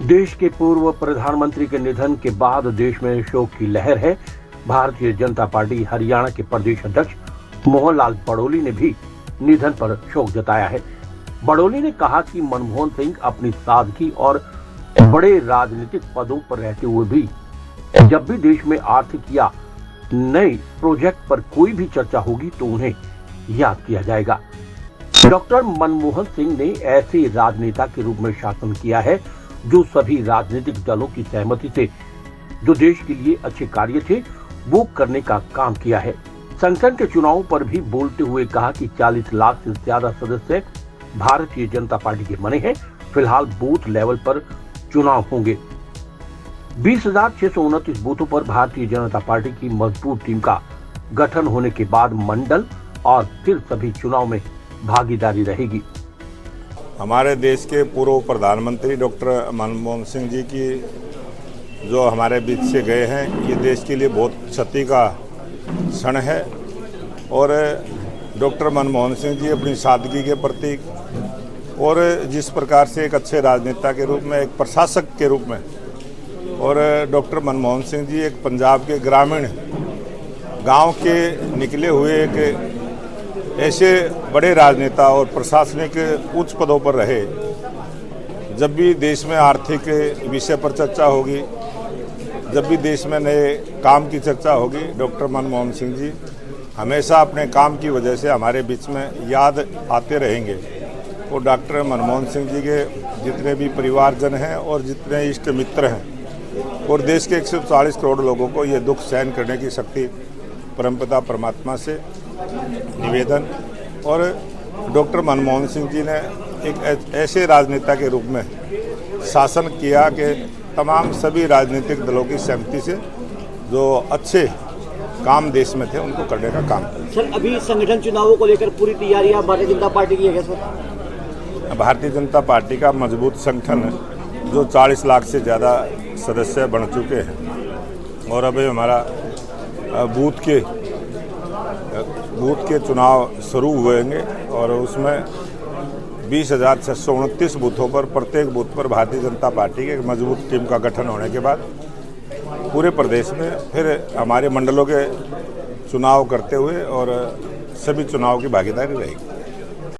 देश के पूर्व प्रधानमंत्री के निधन के बाद देश में शोक की लहर है। भारतीय जनता पार्टी हरियाणा के प्रदेश अध्यक्ष मोहन लाल बड़ोली ने भी निधन पर शोक जताया है। बड़ोली ने कहा कि मनमोहन सिंह अपनी सादगी और बड़े राजनीतिक पदों पर रहते हुए भी जब भी देश में आर्थिक या नए प्रोजेक्ट पर कोई भी चर्चा होगी तो उन्हें याद किया जाएगा। डॉक्टर मनमोहन सिंह ने ऐसे राजनेता के रूप में शासन किया है जो सभी राजनीतिक दलों की सहमति से जो देश के लिए अच्छे कार्य थे वो करने का काम किया है। संसद के चुनावों पर भी बोलते हुए कहा कि 40 लाख से ज्यादा सदस्य भारतीय जनता पार्टी के बने हैं। फिलहाल बूथ लेवल पर चुनाव होंगे। 20,629 बूथों पर भारतीय जनता पार्टी की मजबूत टीम का गठन होने के बाद मंडल और फिर सभी चुनाव में भागीदारी रहेगी। हमारे देश के पूर्व प्रधानमंत्री डॉक्टर मनमोहन सिंह जी की जो हमारे बीच से गए हैं, ये देश के लिए बहुत क्षति का क्षण है। और डॉक्टर मनमोहन सिंह जी अपनी सादगी के प्रतीक और जिस प्रकार से एक अच्छे राजनेता के रूप में, एक प्रशासक के रूप में, और डॉक्टर मनमोहन सिंह जी एक पंजाब के ग्रामीण गांव के निकले हुए एक ऐसे बड़े राजनेता और प्रशासनिक उच्च पदों पर रहे। जब भी देश में आर्थिक विषय पर चर्चा होगी, जब भी देश में नए काम की चर्चा होगी, डॉक्टर मनमोहन सिंह जी हमेशा अपने काम की वजह से हमारे बीच में याद आते रहेंगे। और डॉक्टर मनमोहन सिंह जी के जितने भी परिवारजन हैं और जितने इष्ट मित्र हैं और देश के 140 करोड़ लोगों को ये दुख सहन करने की शक्ति परमपिता परमात्मा से निवेदन। और डॉक्टर मनमोहन सिंह जी ने एक ऐसे राजनेता के रूप में शासन किया कि तमाम सभी राजनीतिक दलों की सहमति से जो अच्छे काम देश में थे उनको करने का काम किया। सर, अभी संगठन चुनावों को लेकर पूरी तैयारियां भारतीय जनता पार्टी की है सर? भारतीय जनता पार्टी का मजबूत संगठन है जो 40 लाख से ज़्यादा सदस्य बन चुके हैं। और अभी हमारा बूथ के चुनाव शुरू हुएंगे और उसमें 20,629 बूथों पर, प्रत्येक बूथ पर भारतीय जनता पार्टी की एक मजबूत टीम का गठन होने के बाद पूरे प्रदेश में फिर हमारे मंडलों के चुनाव करते हुए और सभी चुनाव की भागीदारी रहेगी।